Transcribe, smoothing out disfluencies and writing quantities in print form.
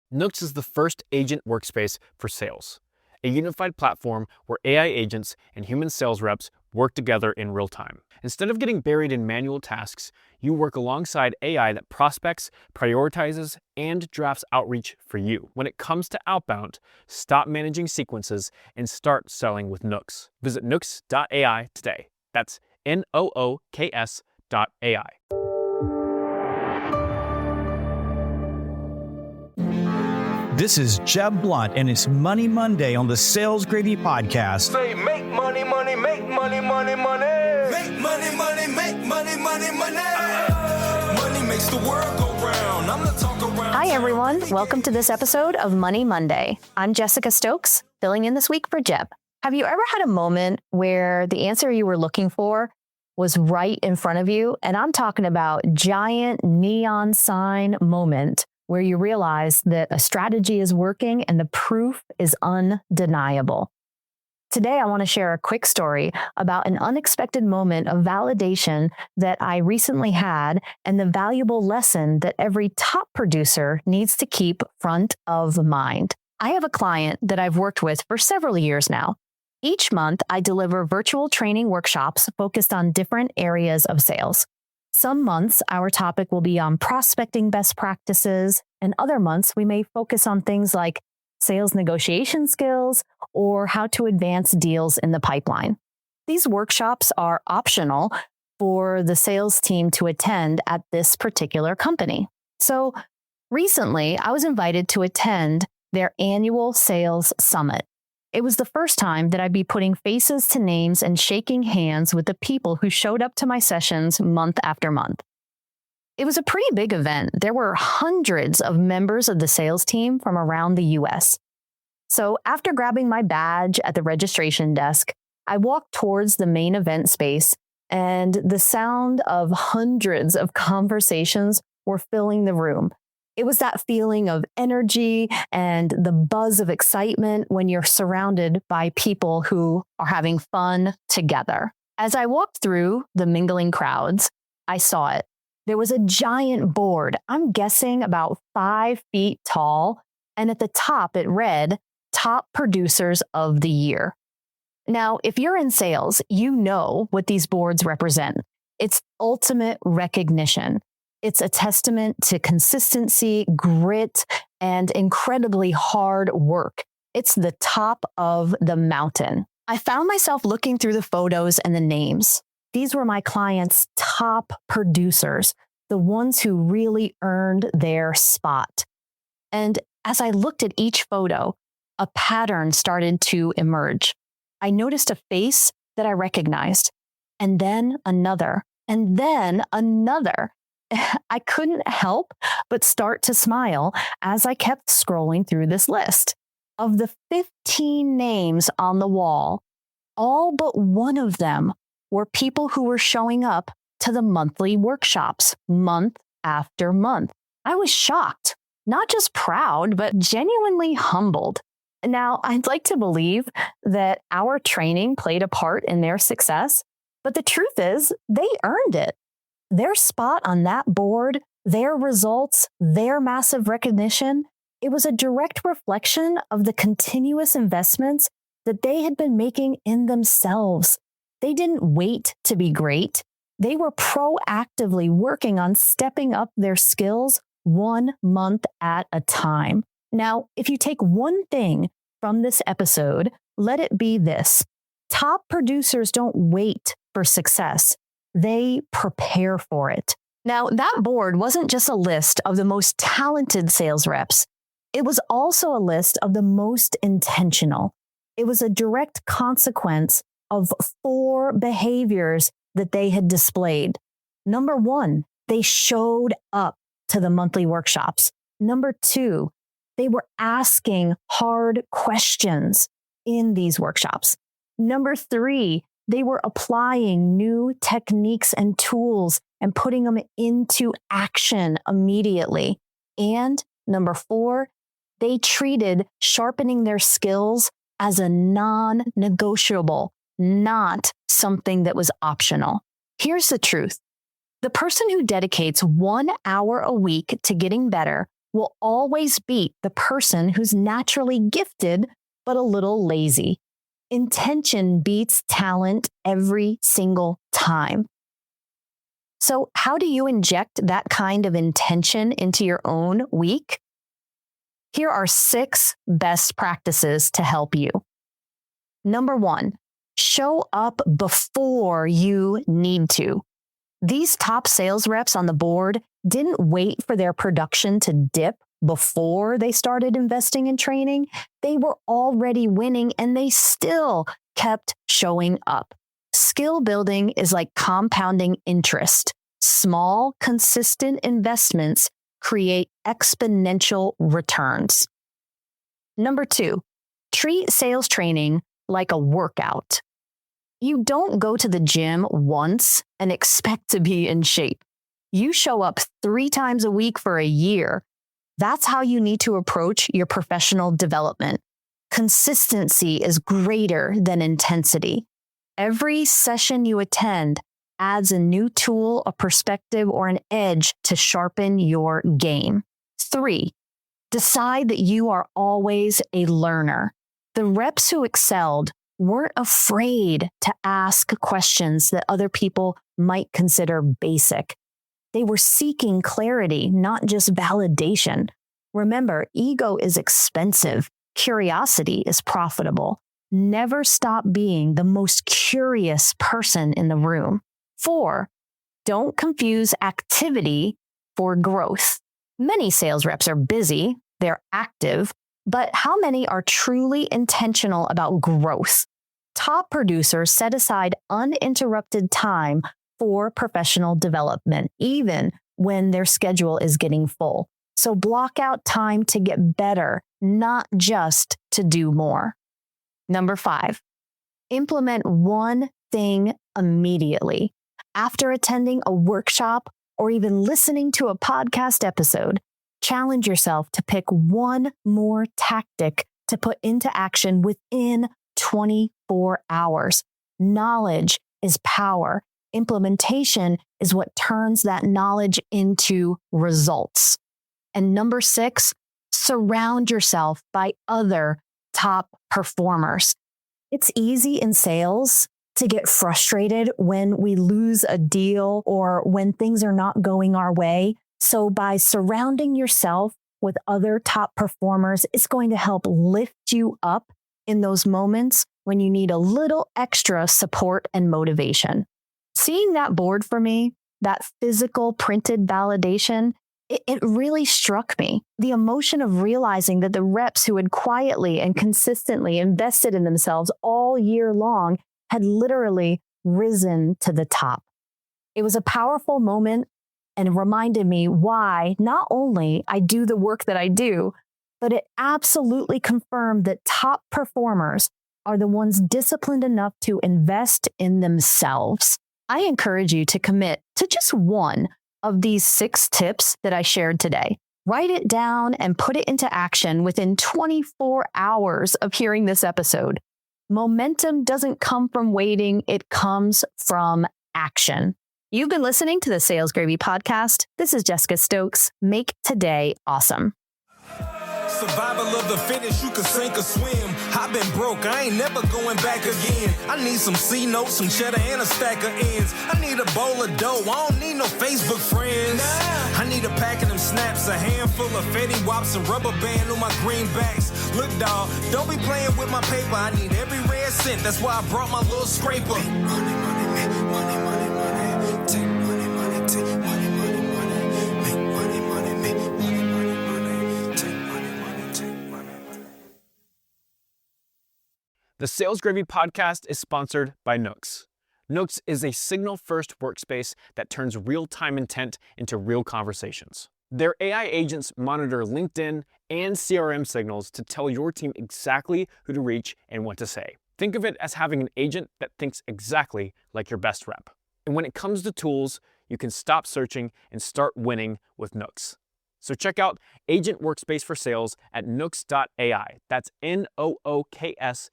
Nooks is the first agent workspace for sales, a unified platform where AI agents and human sales reps work together in real time. Instead of getting buried in manual tasks, you work alongside AI that prospects, prioritizes, and drafts outreach for you. When it comes to outbound, stop managing sequences and start selling with Nooks. Visit nooks.ai today. That's NOOKS.ai. This is Jeb Blunt, and it's Money Monday on the Sales Gravy Podcast. Say, make money, money, make money, money, money. Make money, money, make money, money, money. Money makes the world go round. I'm the talk around. Hi, everyone. Welcome to this episode of Money Monday. I'm Jessica Stokes, filling in this week for Jeb. Have you ever had a moment where the answer you were looking for was right in front of you? And I'm talking about giant neon sign moment where you realize that a strategy is working and the proof is undeniable. Today, I want to share a quick story about an unexpected moment of validation that I recently had and the valuable lesson that every top producer needs to keep front of mind. I have a client that I've worked with for several years now. Each month, I deliver virtual training workshops focused on different areas of sales. Some months, our topic will be on prospecting best practices, and other months, we may focus on things like sales negotiation skills or how to advance deals in the pipeline. These workshops are optional for the sales team to attend at this particular company. So recently, I was invited to attend their annual sales summit. It was the first time that I'd be putting faces to names and shaking hands with the people who showed up to my sessions month after month. It was a pretty big event. There were hundreds of members of the sales team from around the US. So after grabbing my badge at the registration desk, I walked towards the main event space, and the sound of hundreds of conversations were filling the room. It was that feeling of energy and the buzz of excitement when you're surrounded by people who are having fun together. As I walked through the mingling crowds, I saw it. There was a giant board, I'm guessing about 5 feet tall, and at the top it read, Top Producers of the Year. Now, if you're in sales, you know what these boards represent. It's ultimate recognition. It's a testament to consistency, grit, and incredibly hard work. It's the top of the mountain. I found myself looking through the photos and the names. These were my clients' top producers, the ones who really earned their spot. And as I looked at each photo, a pattern started to emerge. I noticed a face that I recognized, and then another, and then another. I couldn't help but start to smile as I kept scrolling through this list. Of the 15 names on the wall, all but one of them were people who were showing up to the monthly workshops month after month. I was shocked, not just proud, but genuinely humbled. Now, I'd like to believe that our training played a part in their success, but the truth is they earned it. Their spot on that board, their results, their massive recognition, it was a direct reflection of the continuous investments that they had been making in themselves. They didn't wait to be great. They were proactively working on stepping up their skills 1 month at a time. Now, if you take one thing from this episode, let it be this. Top producers don't wait for success. They prepare for it. Now, that board wasn't just a list of the most talented sales reps. It was also a list of the most intentional. It was a direct consequence of 4 behaviors that they had displayed. Number 1, they showed up to the monthly workshops. Number 2, they were asking hard questions in these workshops. Number 3, they were applying new techniques and tools and putting them into action immediately. And number 4, they treated sharpening their skills as a non-negotiable, not something that was optional. Here's the truth. The person who dedicates 1 hour a week to getting better will always beat the person who's naturally gifted but a little lazy. Intention beats talent every single time. So, how do you inject that kind of intention into your own week? Here are 6 best practices to help you. Number 1, show up before you need to. These top sales reps on the board didn't wait for their production to dip before they started investing in training. They were already winning and they still kept showing up. Skill building is like compounding interest. Small, consistent investments create exponential returns. Number 2, treat sales training like a workout. You don't go to the gym once and expect to be in shape. You show up 3 times a week for a year. That's how you need to approach your professional development. Consistency is greater than intensity. Every session you attend adds a new tool, a perspective, or an edge to sharpen your game. 3, decide that you are always a learner. The reps who excelled weren't afraid to ask questions that other people might consider basic. They were seeking clarity, not just validation. Remember, ego is expensive. Curiosity is profitable. Never stop being the most curious person in the room. 4, don't confuse activity for growth. Many sales reps are busy, they're active, but how many are truly intentional about growth? Top producers set aside uninterrupted time for professional development, even when their schedule is getting full. So block out time to get better, not just to do more. Number 5, implement one thing immediately. After attending a workshop or even listening to a podcast episode, challenge yourself to pick one more tactic to put into action within 24 hours. Knowledge is power. Implementation is what turns that knowledge into results. And number 6, surround yourself by other top performers. It's easy in sales to get frustrated when we lose a deal or when things are not going our way. So by surrounding yourself with other top performers, it's going to help lift you up in those moments when you need a little extra support and motivation. Seeing that board for me, that physical printed validation, it really struck me. The emotion of realizing that the reps who had quietly and consistently invested in themselves all year long had literally risen to the top. It was a powerful moment and reminded me why not only I do the work that I do, but it absolutely confirmed that top performers are the ones disciplined enough to invest in themselves. I encourage you to commit to just one of these 6 tips that I shared today. Write it down and put it into action within 24 hours of hearing this episode. Momentum doesn't come from waiting, it comes from action. You've been listening to the Sales Gravy Podcast. This is Jessica Stokes. Make today awesome. Survival of the fittest, you can sink or swim. I've been broke, I ain't never going back again. I need some C-notes, some cheddar, and a stack of ends. I need a bowl of dough, I don't need no Facebook friends. I need a pack of them snaps, a handful of Fetty Wops, and rubber band on my greenbacks. Look, dawg, don't be playing with my paper. I need every red cent, that's why I brought my little scraper. Make money, money, make money, money, money. Take money, money, take money, money, money. Make money, money, make money, money, money. Take money, money, take money, money. The Sales Gravy Podcast is sponsored by Nooks. Nooks is a signal-first workspace that turns real-time intent into real conversations. Their AI agents monitor LinkedIn and CRM signals to tell your team exactly who to reach and what to say. Think of it as having an agent that thinks exactly like your best rep. And when it comes to tools, you can stop searching and start winning with Nooks. So check out Agent Workspace for Sales at nooks.ai. That's Nooks.ai.